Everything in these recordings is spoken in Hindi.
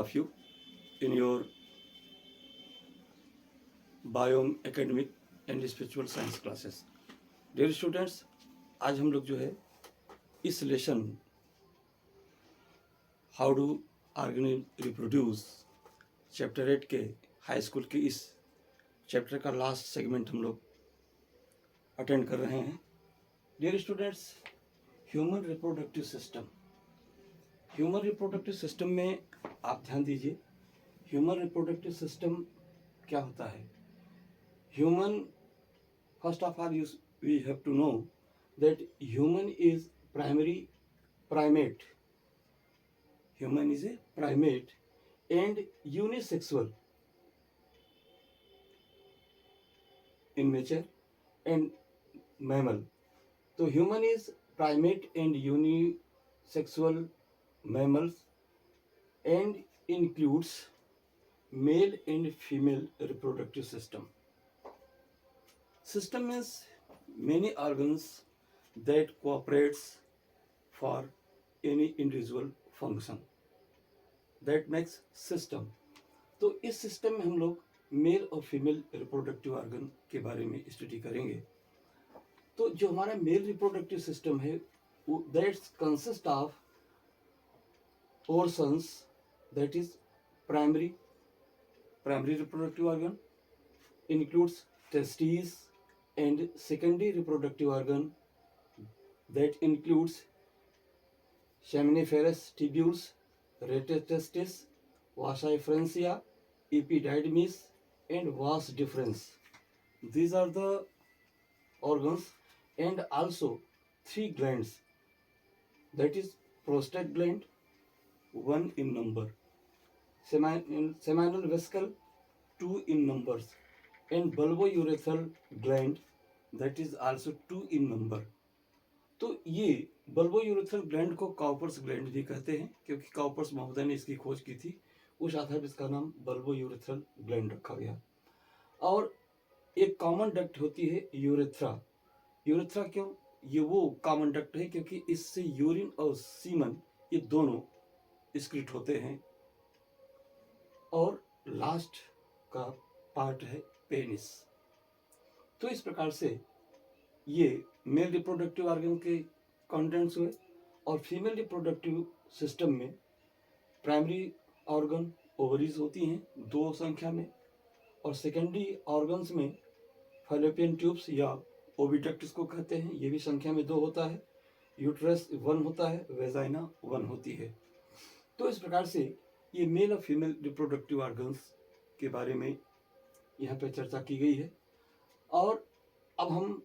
of you in your Biome academic and spiritual science classes. Dear students, आज हम लोग जो है इस lesson how do organism reproduce chapter 8 के हाई स्कूल के इस चैप्टर का लास्ट सेगमेंट हम लोग अटेंड कर रहे हैं। Dear students, human reproductive system में आप ध्यान दीजिए। ह्यूमन रिप्रोडक्टिव सिस्टम क्या होता है? Human, first of all, we have to know that human is primate. Human is a primate and unisexual in nature and mammal. So human is primate and unisexual mammals and includes male and female reproductive system. System means many organs that cooperates for any individual function. That makes system. तो इस सिस्टम में हम लोग मेल और फीमेल रिप्रोडक्टिव ऑर्गन के बारे में स्टडी करेंगे। तो जो हमारा मेल रिप्रोडक्टिव सिस्टम है वो that's consist of portions, that is primary reproductive organ, includes testes and secondary reproductive organ that includes seminiferous tubules, retestis, vasa efferentia, epididymis and vas deferens. These are the organs, and also 3 glands, that is prostate gland, 1 in number, seminal vesicle, 2 in numbers, and bulbourethral gland, that is also 2 in number. तो ये बल्बोयूरेथ्रल ग्लैंड को काउपर्स ग्लैंड भी कहते हैं, क्योंकि काउपर्स महोदय ने इसकी खोज की थी। उस आधार पर इसका नाम बल्बोयूरेथ्रल ग्लैंड रखा गया। और एक कॉमन डक्ट होती है यूरेथ्रा क्यों? ये वो कॉमन डक्ट है क्योंकि इससे यूरिन और सीमन ये दोनों एक्सक्रीट होते हैं। और लास्ट का पार्ट है पेनिस। तो इस प्रकार से ये मेल रिप्रोडक्टिव ऑर्गन के कंटेंट्स हुए। और फीमेल रिप्रोडक्टिव सिस्टम में प्राइमरी ऑर्गन ओवरीज होती हैं 2 संख्या में, और सेकेंडरी ऑर्गन्स में फैलोपियन ट्यूब्स या ओविडक्ट इसको कहते हैं, ये भी संख्या में 2 होता है। यूट्रस 1 होता है, वेजाइना 1 होती है। तो इस प्रकार से ये मेल और फीमेल रिप्रोडक्टिव ऑर्गन्स के बारे में यहाँ पे चर्चा की गई है। और अब हम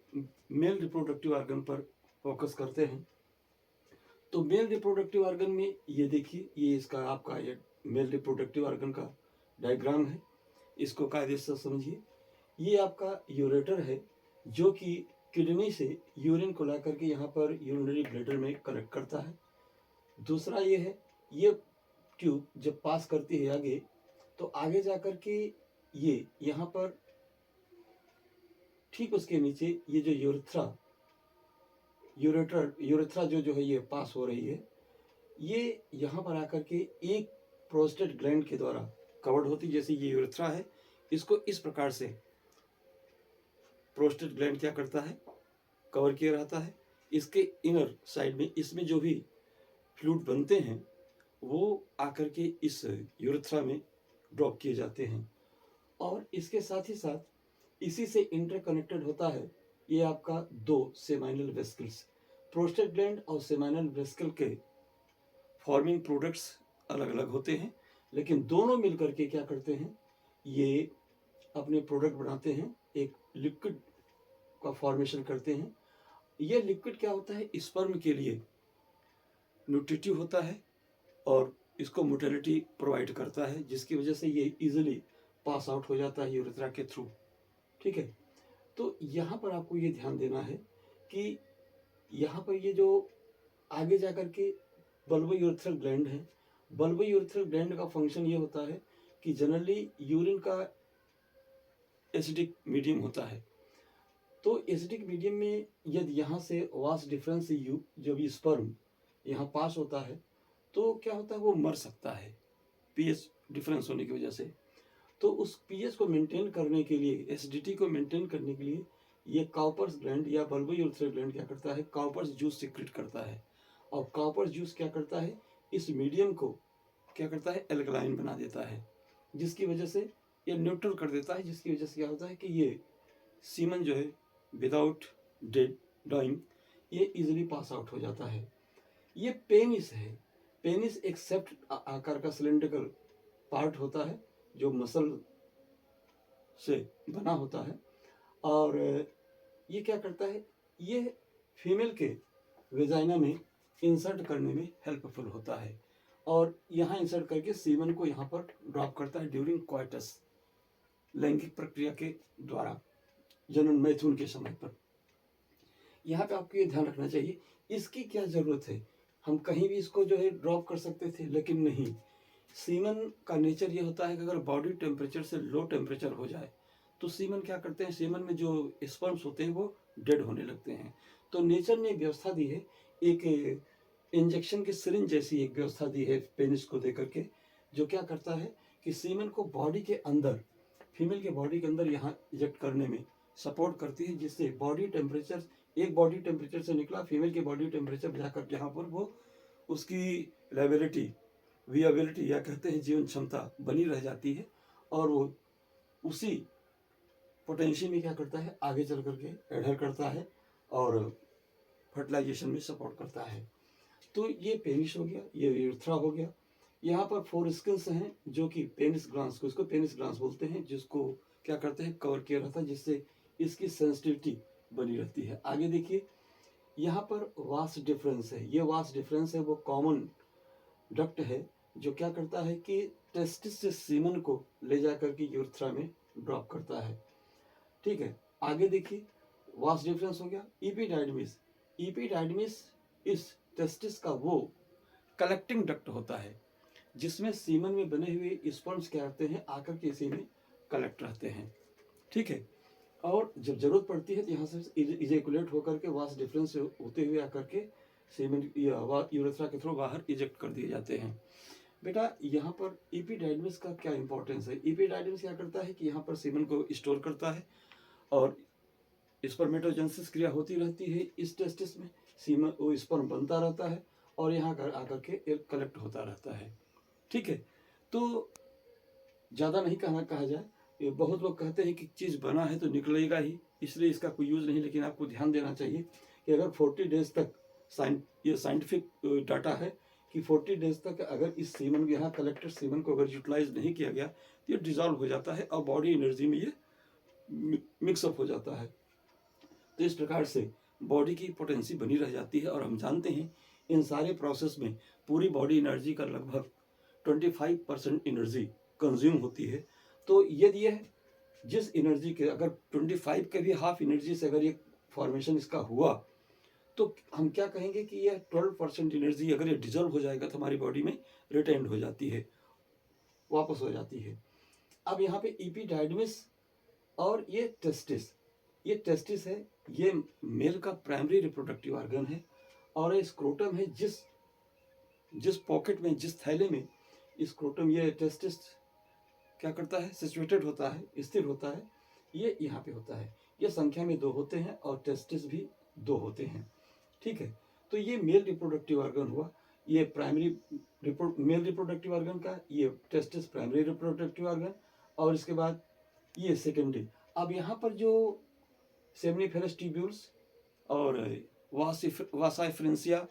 मेल रिप्रोडक्टिव ऑर्गन पर फोकस करते हैं। तो मेल रिप्रोडक्टिव ऑर्गन में ये देखिए, ये इसका आपका ये मेल रिप्रोडक्टिव ऑर्गन का डायग्राम है। इसको कायदे से समझिए। ये आपका यूरेटर है जो कि किडनी से यूरिन को ला करके यहाँ पर यूरिनरी ब्लैडर में कलेक्ट करता है। दूसरा ये है, ये ट्यूब जब पास करती है आगे, तो आगे जा कर के ये यहाँ पर ठीक उसके नीचे ये जो यूरेथ्रा जो है ये पास हो रही है, ये यहाँ पर आकर के एक प्रोस्टेट ग्लैंड के द्वारा कवर्ड होती। जैसे ये यूरेथ्रा है, इसको इस प्रकार से प्रोस्टेट ग्लैंड क्या करता है, कवर किया रहता है। इसके इनर साइड में इसमें जो भी फ्लूइड बनते हैं वो आकर के इस यूरेथ्रा में ड्रॉप किए जाते हैं। और इसके साथ ही साथ इसी से इंटरकनेक्टेड होता है ये आपका 2 सेमाइनल वेसिकल्स। प्रोस्टेट ग्लैंड और सेमाइनल वेसिकल के फॉर्मिंग प्रोडक्ट्स अलग अलग होते हैं, लेकिन दोनों मिलकर के क्या करते हैं, ये अपने प्रोडक्ट बनाते हैं, एक लिक्विड का फॉर्मेशन करते हैं। ये लिक्विड क्या होता है, स्पर्म के लिए न्यूट्रिटिव होता है और इसको मोटिलिटी प्रोवाइड करता है, जिसकी वजह से ये इजीली पास आउट हो जाता है यूरेथ्रा के थ्रू। ठीक है। तो यहाँ पर आपको ये ध्यान देना है कि यहाँ पर ये जो आगे जाकर के बल्बोयूरेथ्रल ग्लैंड है, बल्बोयूरेथ्रल ग्लैंड का फंक्शन ये होता है कि जनरली यूरिन का एसिडिक मीडियम होता है। तो एसिडिक मीडियम में यदि यहाँ से वास डिफरेंस जब स्पर्म यहाँ पास होता है तो क्या होता है, वो मर सकता है। पीएच डिफरेंस होने की वजह से। तो उस पीएच को मेंटेन करने के लिए, एसिडिटी को मेंटेन करने के लिए ये काउपर्स ग्लैंड या बल्बोयूरेथ्रल ग्लैंड क्या करता है, काउपर्स जूस सीक्रेट करता है। और काउपर्स जूस क्या करता है, इस मीडियम को क्या करता है, एल्कलाइन बना देता है, जिसकी वजह से ये न्यूट्रल कर देता है, जिसकी वजह से क्या होता है कि ये सीमन जो है विदाउट डेड डाइंग ये इजीली पास आउट हो जाता है। ये पेनिस है। पेनिस एक सेप्ट आकार का सिलेंड्रिकल पार्ट होता है जो मसल से बना होता है। और ये क्या करता है, ये फीमेल के वेजाइना में इंसर्ट करने में हेल्पफुल होता है और यहाँ इंसर्ट करके सीमन को यहाँ पर ड्रॉप करता है ड्यूरिंग क्वाइटस, लैंगिक प्रक्रिया के द्वारा, जनन मैथुन के समय पर। यहाँ पे आपको ये ध्यान रखना चाहिए, इसकी क्या ज़रूरत है, हम कहीं भी इसको जो है ड्रॉप कर सकते थे, लेकिन नहीं। सीमन का नेचर ये होता है कि अगर बॉडी टेम्परेचर से लो टेम्परेचर हो जाए तो सीमन क्या करते हैं, सीमन में जो स्पर्म्स होते हैं वो डेड होने लगते हैं। तो नेचर ने व्यवस्था दी है, एक इंजेक्शन की सिरिंज जैसी एक व्यवस्था दी है पेनिस को देकर के, जो क्या करता है कि सीमन को बॉडी के अंदर, फीमेल के बॉडी के अंदर यहाँ इंजेक्ट करने में सपोर्ट करती है, जिससे बॉडी टेम्परेचर, एक बॉडी टेम्परेचर से निकला फीमेल के बॉडी टेम्परेचर जाकर यहाँ पर वो उसकी लेबिलिटी, विएबिलिटी या कहते हैं जीवन क्षमता बनी रह जाती है और वो उसी पोटेंशियल में क्या करता है, आगे चल करके एडहर करता है और फर्टिलाइजेशन में सपोर्ट करता है। तो ये पेनिस हो गया, ये यूरेथ्रा हो गया। यहाँ पर 4 स्किल्स हैं जो कि पेनिस ग्लांस को, इसको पेनिस ग्लांस बोलते हैं, जिसको क्या करते हैं, कवर किया रहता है, जिससे इसकी सेंसिटिविटी बनी रहती है। आगे देखिए, यहाँ पर वास डिफरेंस है, ये वास डिफरेंस है वो कॉमन डक्ट है जो क्या करता है कि टेस्टिस से सीमन को ले जाकर के यूरेथ्रा में ड्रॉप करता है। ठीक है, आगे देखिए, वास डिफरेंस हो गया। इपीडाइडमिस, इपीडाइडमिस इस टेस्टिस का वो कलेक्टिंग डक्ट होता है जिसमें सीमन में बने हुए स्पर्म्स क्या करते हैं, आकर के इसी में कलेक्ट रहते हैं। ठीक है, और जब जरूरत पड़ती है तो यहाँ से इजेकुलेट होकर के वास डिफरेंस होते हुए आकर के सीमन या यूरेथ्रा के थ्रू बाहर इजेक्ट कर दिए जाते हैं। बेटा यहाँ पर इपीडाइडमिस का क्या इंपॉर्टेंस है, इपीडाइडमिस क्या करता है कि यहाँ पर सीमन को स्टोर करता है और स्पर्मेटोजेनेसिस क्रिया होती रहती है इस टेस्टिस में, सीमन वो स्पर्म बनता रहता है और यहाँ आकर के कलेक्ट होता रहता है। ठीक है, तो ज़्यादा नहीं कहा जाए, ये बहुत लोग कहते हैं कि चीज़ बना है तो निकलेगा ही, इसलिए इसका कोई यूज़ नहीं, लेकिन आपको ध्यान देना चाहिए कि अगर 40 डेज तक ये साइंटिफिक डाटा है कि 40 डेज तक अगर इस सीमन, यहाँ कलेक्टेड सीमन को अगर यूटिलाइज नहीं किया गया तो ये डिजॉल्व हो जाता है और बॉडी एनर्जी में ये मिक्सअप हो जाता है। तो इस प्रकार से बॉडी की पोटेंसी बनी रह जाती है और हम जानते हैं इन सारे प्रोसेस में पूरी बॉडी एनर्जी का लगभग 25% एनर्जी कंज्यूम होती है। तो यदि यह जिस एनर्जी के अगर 25 के भी हाफ एनर्जी से अगर ये फॉर्मेशन इसका हुआ तो हम क्या कहेंगे कि यह 12% एनर्जी अगर ये डिजॉल्व हो जाएगा तो हमारी बॉडी में रिटेन्ड हो जाती है, वापस हो जाती है। अब यहाँ पे इपीडाइडमिस और ये टेस्टिस है, ये मेल का प्राइमरी रिप्रोडक्टिव ऑर्गन है और ये स्क्रोटम है, जिस पॉकेट में, जिस थैले में स्क्रोटम, ये टेस्टिस क्या करता है, सिचुएटेड होता है, स्थिर होता है, ये यहाँ पे होता है। ये संख्या में 2 होते हैं और टेस्टिस भी 2 होते हैं। ठीक है, तो ये मेल रिप्रोडक्टिव ऑर्गन हुआ, ये प्राइमरी मेल रिप्रोडक्टिव ऑर्गन का, ये टेस्टिस प्राइमरी रिप्रोडक्टिव ऑर्गन और इसके बाद ये सेकेंडरी। अब यहाँ पर जो सेमिनिफेरस ट्यूब्यूल्स और वासाइफ्रेंसिया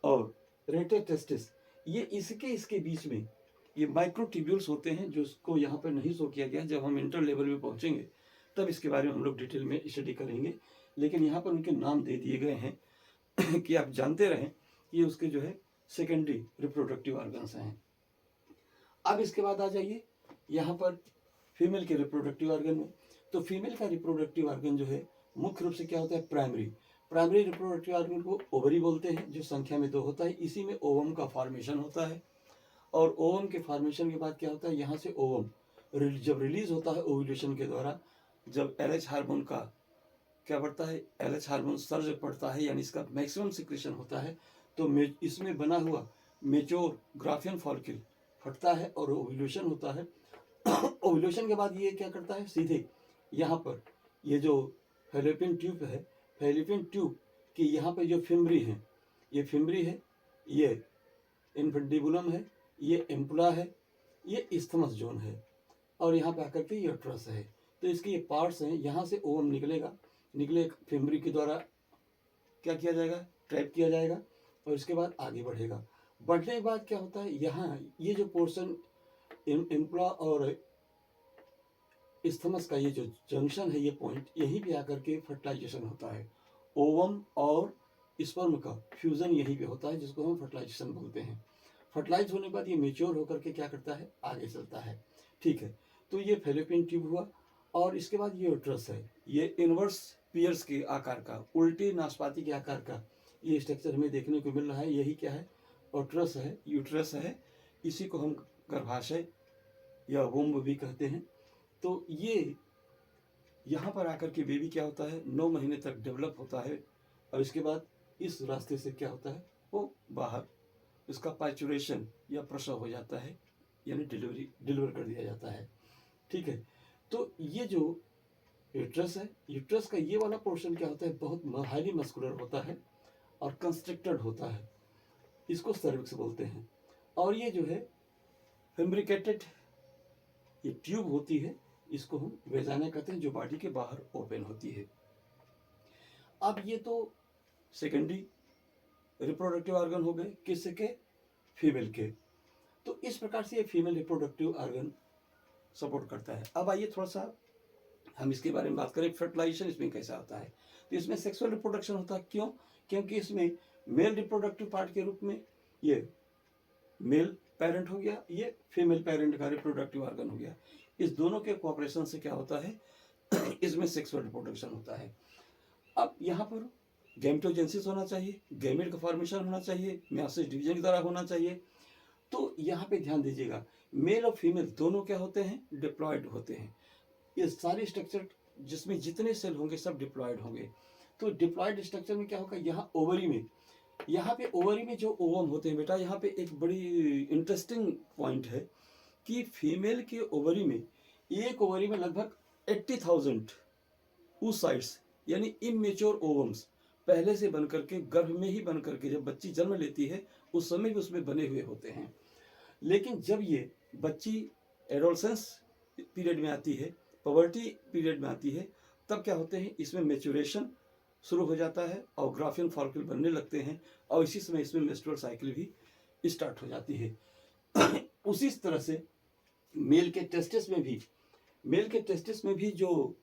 और रेटेड टेस्टिस, ये इसके बीच में ये माइक्रो ट्यूब्यूल्स होते हैं, जो उसको यहाँ पर नहीं शो किया गया। जब हम इंटर लेवल में पहुँचेंगे तब इसके बारे में हम लोग डिटेल में स्टडी करेंगे, लेकिन यहाँ पर उनके नाम दे दिए गए हैं कि आप जानते रहें ये उसके जो है सेकेंडरी रिप्रोडक्टिव ऑर्गन्स हैं। अब इसके बाद आ जाइए यहाँ पर फीमेल के रिप्रोडक्टिव ऑर्गन में। तो फीमेल का रिप्रोडक्टिव ऑर्गन जो है मुख्य रूप से क्या होता है, प्राइमरी रिप्रोडक्टिव ऑर्गन को ओवरी बोलते हैं, जो संख्या में 2 होता है। इसी में ओवम का फॉर्मेशन होता है और ओवम के फॉर्मेशन के बाद क्या होता है, यहाँ से ओवम जब रिलीज होता है ओव्यूलेशन के द्वारा, जब LH हार्मोन का क्या बढ़ता है, LH हार्मोन सर्ज पड़ता है, यानी इसका मैक्सिमम सिक्रेशन होता है, तो इसमें बना हुआ मेच्योर ग्राफियन फॉलिकल फटता है और ओव्यूलेशन होता है। ओव्यूलेशन के बाद ये क्या करता है, सीधे यहाँ पर ये जो फैलोपियन ट्यूब है, फैलोपियन ट्यूब की यहाँ पे जो फिम्बरी है, ये फिम्बरी है, ये इन्फेंटिबुलम है, ये एम्पुला है, ये इस्थमस जोन है, और यहाँ पे आकर के यूट्रस है। तो इसके ये पार्ट्स हैं। यहाँ से ओवम निकलेगा, निकले फिम्बरी के द्वारा क्या किया जाएगा, ट्रैप किया जाएगा, और इसके बाद आगे बढ़ेगा। बढ़ने के बाद क्या होता है, यहाँ ये जो पोर्शन एम्पुला और इस्थमस का ये जो जंक्शन है, ये पॉइंट, यहीं पे आकर के फर्टिलाइजेशन होता है। ओवम और स्पर्म का फ्यूजन यहीं पे होता है, जिसको हम फर्टिलाइजेशन बोलते हैं। फर्टिलाइज होने के बाद ये मेच्योर होकर के क्या करता है, आगे चलता है। ठीक है, तो ये फैलोपियन ट्यूब हुआ, और इसके बाद ये यूट्रस है। ये इनवर्स पियर्स के आकार का, उल्टी नाशपाती के आकार का ये स्ट्रक्चर हमें देखने को मिल रहा है। यही क्या है, यूट्रस है, यूट्रस है। इसी को हम गर्भाशय या वोम्ब भी कहते हैं। तो ये यहाँ पर आकर के बेबी क्या होता है, 9 महीने तक डेवलप होता है, और इसके बाद इस रास्ते से क्या होता है, वो बाहर इसका पाइचुरेशन या प्रसव हो जाता है, यानी डिलीवर कर दिया जाता है। ठीक है, तो ये जो यूट्रस है, यूट्रस का ये वाला पोर्शन क्या होता है, बहुत हाईली मस्कुलर होता है और कंस्ट्रिक्टेड होता है, इसको सर्विक्स बोलते हैं। और ये जो है फेम्ब्रिकेटेड ये ट्यूब होती है, इसको हम वेजाना कहते हैं, जो बॉडी के बाहर ओपन होती है। अब ये तो सेकेंडरी रिप्रोडक्टिव ऑर्गन हो गए, किसके, फीमेल के। तो इस प्रकार से ये फीमेल रिप्रोडक्टिव ऑर्गन सपोर्ट करता है। अब आइए थोड़ा सा हम इसके बारे में बात करें, फर्टिलाइजेशन इसमें कैसा होता है। तो इसमें सेक्सुअल रिप्रोडक्शन होता है, क्यों, क्योंकि इसमें मेल रिप्रोडक्टिव पार्ट के रूप में ये मेल पेरेंट हो गया, ये फीमेल पेरेंट का रिप्रोडक्टिव ऑर्गन हो गया। इस दोनों के कोऑपरेशन से क्या होता है, इसमें सेक्सुअल रिप्रोडक्शन होता है। अब यहाँ पर गैमेटोजेनेसिस होना चाहिए, गैमेट का फॉर्मेशन होना चाहिए, मेयोसिस डिवीजन के द्वारा होना चाहिए। तो यहाँ पे ध्यान दीजिएगा, मेल और फीमेल दोनों क्या होते हैं, डिप्लॉयड होते हैं। ये सारे स्ट्रक्चर जिसमें जितने सेल होंगे सब डिप्लॉयड होंगे। तो डिप्लॉयड स्ट्रक्चर में क्या होगा, यहाँ ओवरी में, यहाँ पे ओवरी में जो ओवम होते हैं बेटा, यहाँ पे एक बड़ी इंटरेस्टिंग पॉइंट है कि फीमेल के ओवरी में, एक ओवरी में लगभग 80,000 oocytes यानी इमेच्योर ओवम्स पहले से बन करके, गर्भ में ही बन करके, जब बच्ची जन्म लेती है उस समय भी उसमें बने हुए होते हैं। लेकिन जब ये बच्ची एडोलसेंस पीरियड में आती है, पवर्टी पीरियड में आती है, तब क्या होते हैं, इसमें मेचुरेशन शुरू हो जाता है और ग्राफियन फॉलिकल बनने लगते हैं, और इसी समय इसमें मेस्ट्रुअल साइकिल भी स्टार्ट हो जाती है। उसी तरह से मेल के टेस्टिस में भी जो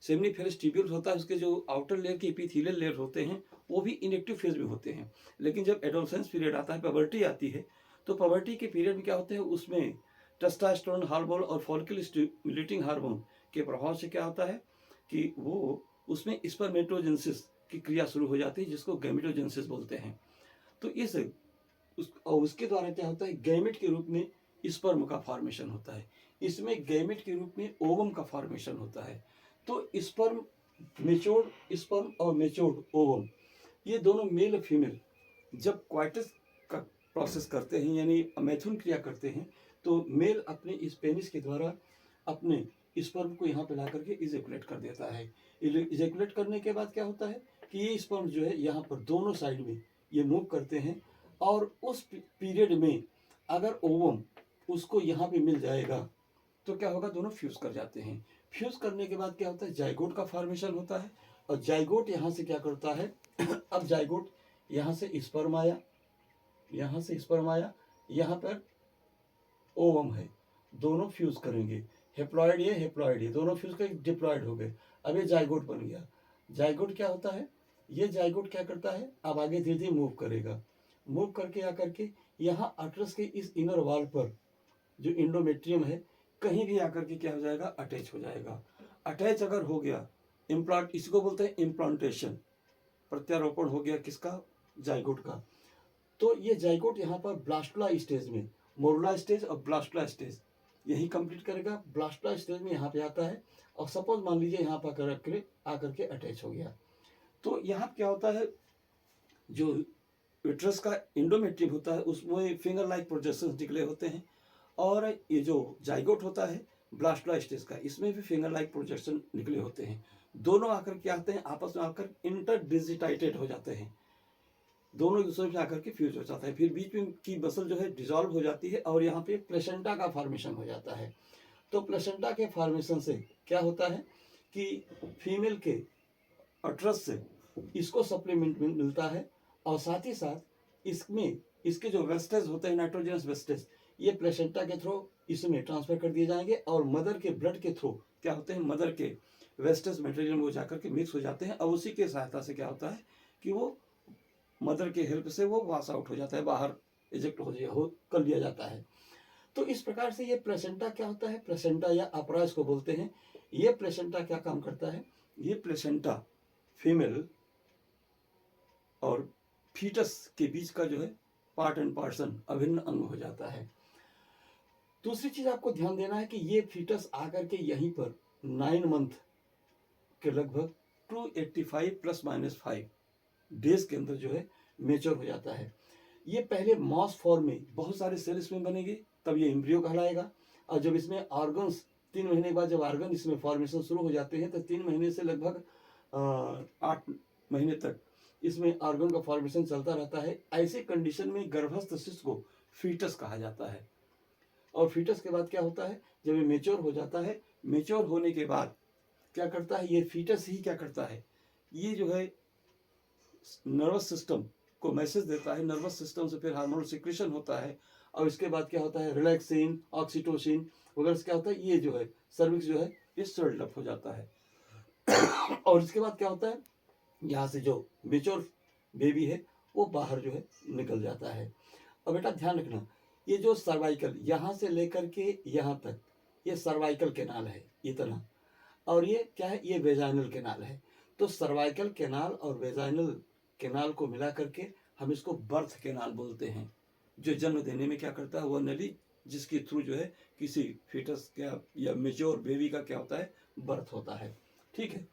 सेमिनिफेरस ट्यूब्यूल्स होता है, उसके जो आउटर लेयर के एपिथेलियल लेयर होते हैं, वो भी इनएक्टिव फेज में होते हैं। लेकिन जब एडोलसेंस पीरियड आता है, पवर्टी आती है, तो पवर्टी के पीरियड में क्या होता है, उसमें टेस्टोस्टेरोन हार्मोन और फॉलिकल स्टिमुलेटिंग हार्मोन के प्रभाव से क्या होता है कि वो उसमें स्पर्मेटोजेनेसिस की क्रिया शुरू हो जाती है, जिसको गैमेटोजेनेसिस बोलते हैं। तो उसके द्वारा क्या होता है, गैमेट के रूप में स्पर्म का फॉर्मेशन होता है, इसमें गैमेट के रूप में ओवम का फॉर्मेशन होता है। तो स्पर्म और मेच्योर्ड ओवम, ये दोनों मेल और फीमेल जब क्वाइटस का प्रोसेस करते हैं, यानी मैथुन क्रिया करते हैं, तो मेल अपने इस पेनिस के द्वारा अपने स्पर्म को यहाँ पे ला करके इजेकुलेट कर देता है। इजेकुलेट करने के बाद क्या होता है कि ये स्पर्म जो है यहाँ पर दोनों साइड में ये मूव करते हैं, और उस पीरियड में अगर ओवम उसको यहाँ पे मिल जाएगा तो क्या होगा, दोनों फ्यूज कर जाते हैं। फ्यूज करने के बाद क्या होता है, जाइगोट का फॉर्मेशन होता है, और जाइगोट यहाँ से क्या करता है अब जाइगोट यहाँ से स्पर्म आया, यहाँ पर ओवम है, दोनों फ्यूज करेंगे, हेप्लॉइड ये दोनों फ्यूज कर डिप्लॉइड हो गए। अब ये जाइगोट बन गया। जाइगोट क्या होता है, ये जाइगोट क्या करता है, अब आगे धीरे धीरे मूव करेगा, मूव करके आकर के यहाँ अट्रस के इस इनर वॉल पर जो इंडोमेट्रियम है, कहीं भी आकर के क्या हो जाएगा, अटैच हो जाएगा। अटैच अगर हो गया, इम्प्लांट, इसको बोलते हैं इम्प्लांटेशन, प्रत्यारोपण हो गया किसका, जाइगोट का। तो ये जाइगोट यहाँ पर ब्लास्टुला स्टेज में, मोरुला स्टेज और ब्लास्टुला स्टेज यही कंप्लीट करेगा। ब्लास्टुला स्टेज में यहाँ पे आता है, और सपोज मान लीजिए यहाँ पर आकर के अटैच हो गया, तो यहाँ क्या होता है, जो यूट्रस का इंडोमेट्रियम होता है उसमें फिंगर लाइक प्रोजेक्शंस निकले होते हैं, और ये जो जाइगोट होता है ब्लास्टोलाइस्टिस का, इसमें भी फिंगर लाइक प्रोजेक्शन निकले होते हैं। दोनों आकर क्या आते हैं, आपस में आकर इंटरडिजिटाइटेड हो जाते हैं, दोनों एक दूसरे में आकर के फ्यूज हो जाता है। फिर बीच में की मसल जो है डिजॉल्व हो जाती है और यहाँ पे प्लेसेंटा का फॉर्मेशन हो जाता है। तो प्लेसेंटा के फॉर्मेशन से क्या होता है कि फीमेल के अट्रस से इसको सप्लीमेंट मिलता है और साथ ही साथ इसमें इसके जो वेस्टेज होते हैं, नाइट्रोजनस वेस्टेज, ये प्लेसेंटा के थ्रू इसमें ट्रांसफर कर दिए जाएंगे और मदर के ब्लड के थ्रू क्या होते हैं, मदर के वेस्टेज मटेरियल में वो जाकर के मिक्स हो जाते हैं और उसी के सहायता से क्या होता है कि वो मदर के हेल्प से वो वाश आउट हो जाता है, बाहर इजेक्ट हो कर लिया जाता है। तो इस प्रकार से ये प्लेसेंटा क्या होता है, प्लेसेंटा या अपरा इसको बोलते हैं। ये प्लेसेंटा क्या काम करता है, ये प्लेसेंटा फीमेल और फीटस के बीच का जो है पार्ट एंड पार्सन अभिन्न अंग हो जाता है। दूसरी चीज आपको ध्यान देना है कि ये फीटस आकर के यहीं पर 9 मंथ के लगभग 285 प्लस माइनस 5 डेज के अंदर जो है मेच्योर हो जाता है। ये पहले मॉस फॉर्म में बहुत सारे सेल इसमें बनेंगे, तब ये एम्ब्रियो कहलाएगा। और जब इसमें ऑर्गन्स 3 महीने के बाद जब ऑर्गन इसमें फॉर्मेशन शुरू हो जाते हैं तो 3 महीने से लगभग 8 महीने तक इसमें ऑर्गन का फॉर्मेशन चलता रहता है। ऐसे कंडीशन में गर्भस्थ शिशु को फीटस कहा जाता है। और फीटस के बाद क्या होता है, जब ये मेच्योर हो जाता है, मेच्योर होने के बाद क्या करता है, ये फीटस ही क्या करता है, ये जो है नर्वस सिस्टम को मैसेज देता है, नर्वस सिस्टम से फिर हार्मोनल सिक्रेशन होता है और इसके बाद क्या होता है, रिलैक्सिन, ऑक्सीटोसिन वगैरह से क्या होता है, ये जो है सर्विक्स जो है ये स्वेल्ड अप हो जाता है। और इसके बाद क्या होता है, यहाँ से जो मेच्योर बेबी है वो बाहर जो है निकल जाता है। और बेटा ध्यान रखना, ये जो सर्वाइकल यहाँ से लेकर के यहाँ तक ये सर्वाइकल कैनाल है इतना, और ये क्या है, ये वेजाइनल कैनाल है। तो सर्वाइकल कैनाल और वेजाइनल कैनाल को मिला करके हम इसको बर्थ कैनाल बोलते हैं, जो जन्म देने में क्या करता है, वह नली जिसके थ्रू जो है किसी फीटस का या मेच्योर बेबी का क्या होता है, बर्थ होता है। ठीक है।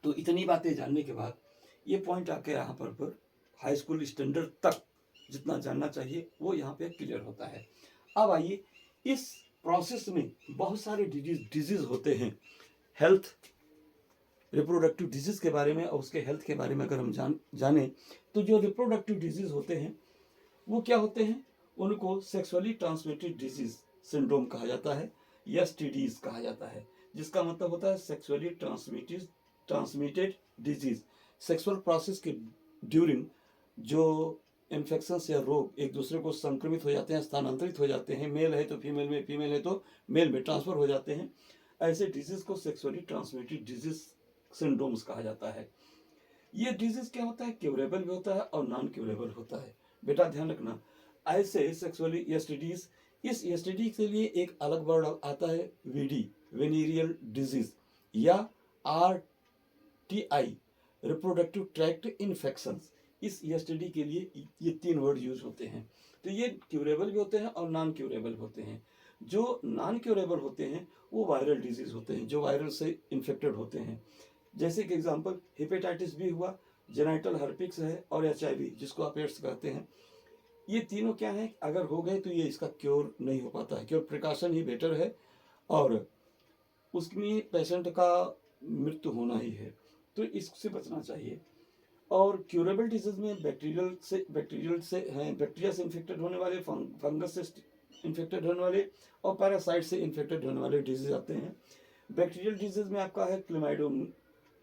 तो इतनी बातें जानने के बाद ये पॉइंट आके यहाँ पर हाई स्कूल स्टैंडर्ड तक जितना जानना चाहिए वो यहाँ पे क्लियर होता है। अब आइए, इस प्रोसेस में बहुत सारे डिजीज होते हैं। हेल्थ रिप्रोडक्टिव डिजीज के बारे में और उसके हेल्थ के बारे में अगर हम जाने तो जो रिप्रोडक्टिव डिजीज होते हैं वो क्या होते हैं, उनको सेक्सुअली ट्रांसमिटेड डिजीज सिंड्रोम कहा जाता है, एसटीडीज कहा जाता है, जिसका मतलब होता है sexually transmitted disease. Sexual process के ड्यूरिंग जो इन्फेक्शंस या रोग एक दूसरे को संक्रमित हो जाते हैं, स्थानांतरित हो जाते हैं, मेल है तो फीमेल में, फीमेल है तो मेल में ट्रांसफर हो जाते हैं, ऐसे डिजीज को सेक्सुअली ट्रांसमिटेड डिजीज सिंड्रोम्स कहा जाता है। ये डिजीज क्या होता है, क्यूरेबल भी होता है और नॉन क्यूरेबल होता है। बेटा ध्यान रखना, ऐसे सेक्सुअली एसटीडीज, इस एसटीडी के लिए एक अलग वर्ड आता है वीडी, वेनेरियल डिजीज, या आरटीआई, रिप्रोडक्टिव ट्रैक्ट इन्फेक्शंस। इस एसटीडी के लिए ये 3 वर्ड यूज होते हैं। तो ये क्यूरेबल भी होते हैं और नॉन क्यूरेबल होते हैं। जो नॉन क्यूरेबल होते हैं वो वायरल डिजीज होते हैं, जो वायरल से इन्फेक्टेड होते हैं। जैसे कि एग्जांपल हेपेटाइटिस बी हुआ, जेनाइटल हर्पिक्स है और एचआईवी जिसको आप एड्स कहते हैं। ये तीनों क्या है, अगर हो गए तो ये इसका क्योर नहीं हो पाता है, क्योर प्रिकॉशन ही बेटर है और उसमें पेशेंट का मृत्यु होना ही है, तो इससे बचना चाहिए। और क्यूरेबल डिजीज में बैक्टीरिया से इन्फेक्टेड होने वाले, फंगस से इन्फेक्टेड होने वाले और पैरासाइट से इन्फेक्टेड होने वाले डिजीज आते हैं। बैक्टीरियल डिजीज में आपका है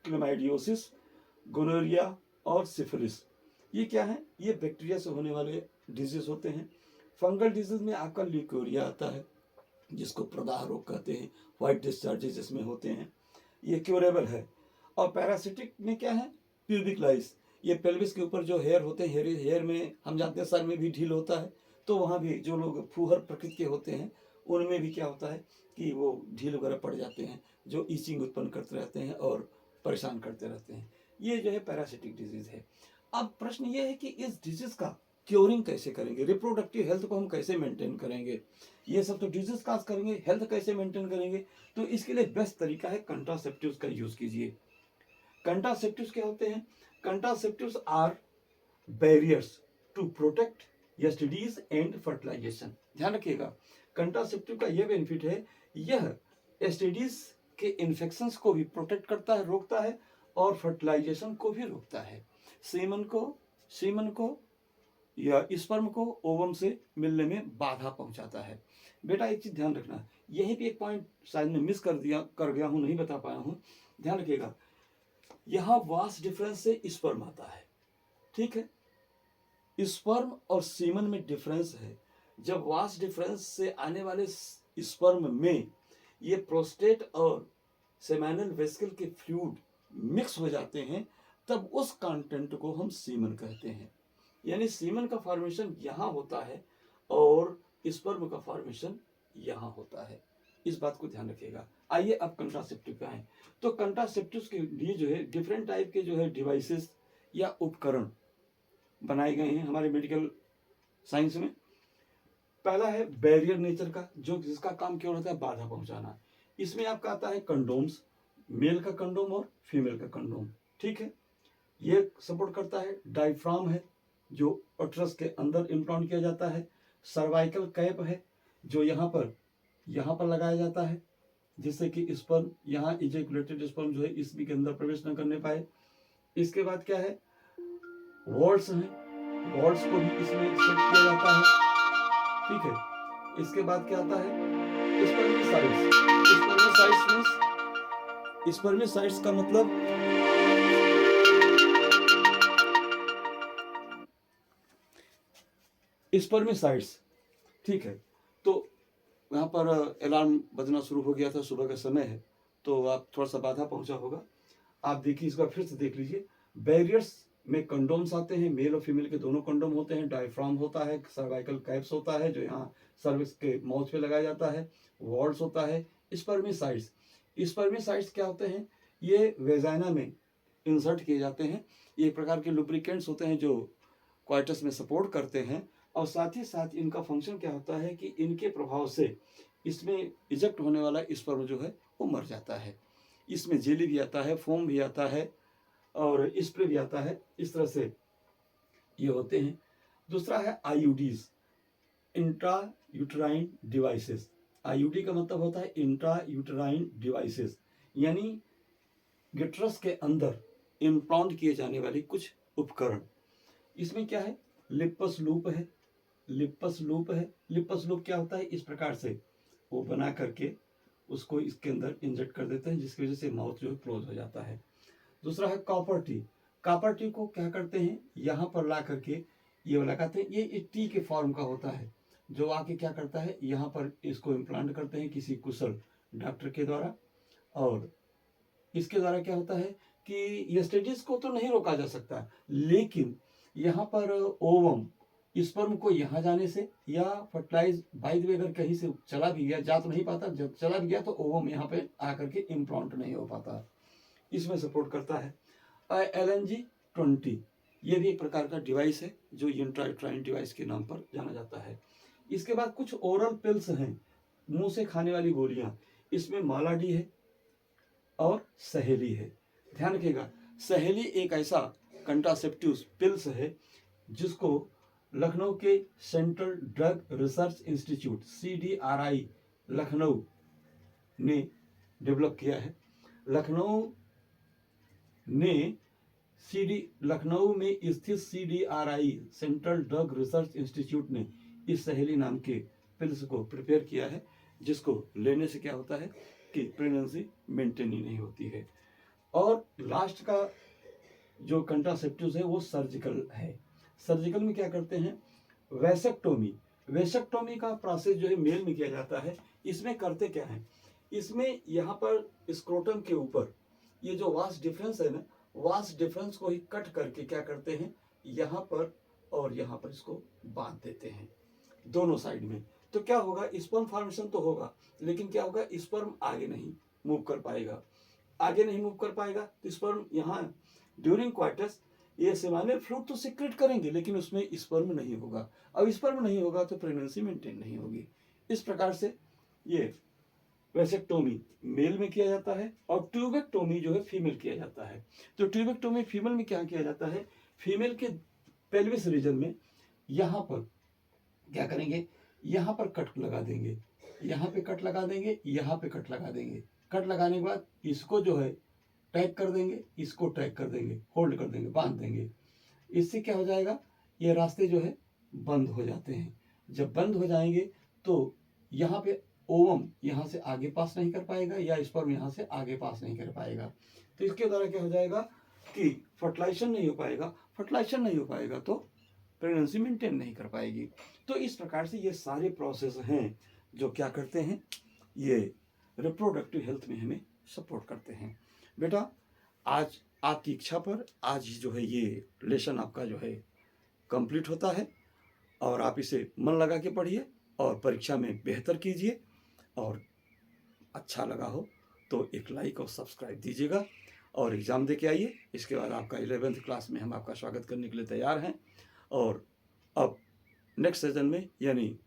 क्लेमाइडियोसिस, गोनोरिया और सिफिलिस। ये क्या है, ये बैक्टीरिया से होने वाले डिजीज होते हैं। फंगल डिजीज में आपका ल्यूकोरिया आता है जिसको प्रदाह रोग कहते हैं, व्हाइट डिस्चार्जेस इसमें होते हैं, ये क्यूरेबल है। और पैरासिटिक में क्या है, प्यूबिक लाइस, ये पेल्विस के ऊपर जो हेयर होते हैं, हेयर में हम जानते हैं सर में भी ढील होता है, तो वहाँ भी जो लोग फूहर प्रकृति के होते हैं उनमें भी क्या होता है कि वो ढील वगैरह पड़ जाते हैं, जो ईचिंग उत्पन्न करते रहते हैं और परेशान करते रहते हैं। ये जो है पैरासिटिक डिजीज है। अब प्रश्न ये है कि इस डिजीज का क्योरिंग कैसे करेंगे, रिप्रोडक्टिव हेल्थ को हम कैसे मेंटेन करेंगे। ये सब तो डिजीज काज करेंगे, हेल्थ कैसे मेंटेन करेंगे, तो इसके लिए बेस्ट तरीका है कंट्रासेप्टिव्स का यूज कीजिए। कंट्रासेप्टिव्स क्या होते हैं, contraceptives are barriers to protect STDs and fertilization. ध्यान रखिएगा, कंट्रासेप्टिव का यह बेनिफिट है, यह एसटीडीज के इन्फेक्शंस को भी प्रोटेक्ट करता है, रोकता है, और फर्टिलाइजेशन को भी रोकता है। सीमन को या स्पर्म को ओवम से मिलने में बाधा पहुंचाता है। बेटा एक चीज ध्यान रखना, यही भी एक पॉइंट शायद मैं मिस कर गया हूं, नहीं बता पाया हूं, ध्यान रखिएगा। यहां वास्ट डिफरेंस से स्पर्म आता है, ठीक है। स्पर्म और सीमन में डिफरेंस है। जब वास्ट डिफरेंस से आने वाले स्पर्म में ये प्रोस्टेट और सेमिनल वेसिकल के फ्लूइड मिक्स हो जाते हैं, तब उस कंटेंट को हम सीमन कहते हैं। यानी सीमन का फॉर्मेशन यहाँ होता है और स्पर्म का फॉर्मेशन यहाँ होता है। इस बात को ध्यान रखिएगा। आइए अब कंट्रासेप्टिव पे आए। तो कंट्रासेप्टिव के लिए जो है डिफरेंट टाइप के जो है डिवाइसेस या उपकरण बनाए गए हैं हमारे मेडिकल साइंस में। पहला है बैरियर नेचर का, जो जिसका काम क्यों होता है, बाधा पहुंचाना। इसमें आपका आता है कंडोम्स, मेल का कंडोम और फीमेल का कंडोम, ठीक है। ये सपोर्ट करता है। डायफ्राम है जो अट्रस के अंदर इम्प्लांट किया जाता है। सर्वाइकल कैप है जो यहाँ पर लगाया जाता है, जिससे कि स्पर्म यहाँ इजेकुलेटेड स्पर्म जो है इसमें के अंदर प्रवेश न करने पाए। इसके बाद क्या है, वॉल्स हैं, वॉल्स को भी इसमें सेट किया जाता है, ठीक है। इसके बाद क्या आता है, स्पर्मिसाइड्स। स्पर्मिसाइड्स का मतलब स्पर्मिसाइड्स, ठीक है। तो यहाँ पर अलार्म बजना शुरू हो गया था, सुबह का समय है, तो आप थोड़ा सा बाधा पहुंचा होगा। आप देखिए, इसका फिर से देख लीजिए। बैरियर्स में कंडोम्स आते हैं, मेल और फीमेल के दोनों कंडोम होते हैं। डायफ्राम होता है, सर्वाइकल कैप्स होता है जो यहाँ सर्विक्स के माउथ पे लगाया जाता है। वॉल्स होता है। स्पर्मिसाइड्स क्या होते हैं, ये वेजाइना में इंसर्ट किए जाते हैं। ये एक प्रकार के लुब्रिकेंट्स होते हैं जो क्वाइटस में सपोर्ट करते हैं, और साथ ही साथ इनका फंक्शन क्या होता है कि इनके प्रभाव से इसमें इजेक्ट होने वाला स्पर्म जो है वो मर जाता है। इसमें जेली भी आता है, फोम भी आता है और स्प्रे भी आता है। इस तरह से ये होते हैं। दूसरा है IUDs, intra uterine devices. IUD का मतलब होता है इंट्रा यूटराइन डिवाइसेस, यानी गिट्रस के अंदर इम्प्लांट किए जाने वाली कुछ उपकरण। इसमें क्या है, लिपस लूप है। लिपस लूप क्या होता है, इस प्रकार से वो बना करके उसको इसके अंदर इंजेक्ट कर देते हैं, जिसकी वजह से माउथ जो है क्लोज हो जाता है। दूसरा है कॉपर टी। कॉपर टी को क्या करते हैं, यहाँ पर ला करके ये लगाते हैं। ये टी के फॉर्म का होता है, जो आके क्या करता है, यहाँ पर इसको इम्प्लांट करते हैं किसी कुशल डॉक्टर के द्वारा। और इसके द्वारा क्या होता है कि एसटीडीज को तो नहीं रोका जा सकता, लेकिन यहाँ पर ओवम स्पर्म को यहाँ जाने से या फर्टिलाइज बाय द वे अगर कहीं से चला भी गया, जा तो नहीं पाता, जब चला भी गया तो ओवम यहाँ पे आकर के इम्प्लांट नहीं हो पाता। इसमें सपोर्ट करता है LNG-20। ये भी एक प्रकार का डिवाइस है जो इंट्रायूट्राइन डिवाइस के नाम पर जाना जाता है। इसके बाद कुछ ओरल पिल्स हैं, मुंह से खाने वाली गोलियां। इसमें मालाडी है और सहेली है। ध्यान रखिएगा, सहेली एक ऐसा कंट्रासेप्टिव पिल्स है जिसको लखनऊ के central drug research institute CDRI Lucknow ने डेवलप किया है। लखनऊ में स्थित CDRI central drug research institute ने इस सहेली नाम के पिल्स को प्रिपेयर किया है, जिसको लेने से क्या होता है कि प्रेगनेंसी मेंटेन ही नहीं होती है। और लास्ट का जो कंट्रासेप्टिव है वो सर्जिकल है। सर्जिकल में क्या करते हैं, वेसेक्टोमी का प्रोसेस जो है मेल में किया जाता है। इसमें करते क्या है, इसमें यहाँ पर स्क्रोटम के ऊपर ये जो वास्ट डिफरेंस है ना, वास्ट डिफरेंस को ही कट करके क्या करते हैं, यहाँ पर और यहाँ पर इसको बांध देते हैं दोनों साइड में। तो क्या होगा, स्पर्म फॉर्मेशन तो होगा, लेकिन क्या होगा, स्पर्म आगे नहीं मूव कर पाएगा। तो स्पर्म यहाँ ड्यूरिंग क्वार्टस ये सेमिनल फ्लूइड तो सीक्रेट करेंगे, लेकिन उसमें स्पर्म नहीं होगा। अब स्पर्म नहीं होगा तो प्रेगनेंसी मेंटेन नहीं होगी। इस प्रकार से ये वेसेक्टोमी मेल में किया जाता है और ट्यूबेक्टोमी जो है फीमेल किया जाता है। तो ट्यूबेक्टोमी फीमेल में क्या किया जाता है, फीमेल के पेल्विस रीजन में यहाँ पर क्या करेंगे, यहाँ पर कट लगा देंगे, यहाँ पे कट लगा देंगे, यहाँ पे कट लगा देंगे। कट लगाने के बाद इसको जो है टैग कर देंगे, इसको टैग कर देंगे, होल्ड कर देंगे, बांध देंगे। इससे क्या हो जाएगा, ये रास्ते जो है बंद हो जाते हैं। जब बंद हो जाएंगे तो यहाँ पे ओवम यहाँ से आगे पास नहीं कर पाएगा या स्पर्म यहाँ से आगे पास नहीं कर पाएगा। तो इसके द्वारा क्या हो जाएगा कि फर्टिलाइजेशन नहीं हो पाएगा, फर्टिलाइजेशन नहीं हो पाएगा तो प्रेगनेंसी मेंटेन नहीं कर पाएगी। तो इस प्रकार से ये सारे प्रोसेस हैं जो क्या करते हैं, ये रिप्रोडक्टिव हेल्थ में हमें सपोर्ट करते हैं। बेटा आज आपकी इच्छा पर आज ही जो है ये लेसन आपका जो है कंप्लीट होता है, और आप इसे मन लगा के पढ़िए और परीक्षा में बेहतर कीजिए। और अच्छा लगा हो तो एक लाइक और सब्सक्राइब दीजिएगा और एग्ज़ाम दे के आइए। इसके बाद आपका 11th क्लास में हम आपका स्वागत करने के लिए तैयार हैं। और अब नेक्स्ट सेशन में, यानी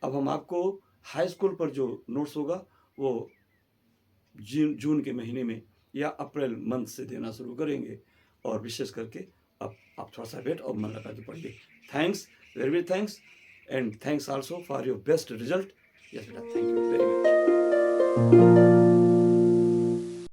अब हम आपको हाई स्कूल पर जो नोट्स होगा वो जून के महीने में या अप्रैल मंथ से देना शुरू करेंगे। और विशेष करके अब आप थोड़ा सा वेट और मन लगा के पढ़िए। Thanks, very very thanks, and thanks also for your best result. Yes बेटा, थैंक यू वेरी मच।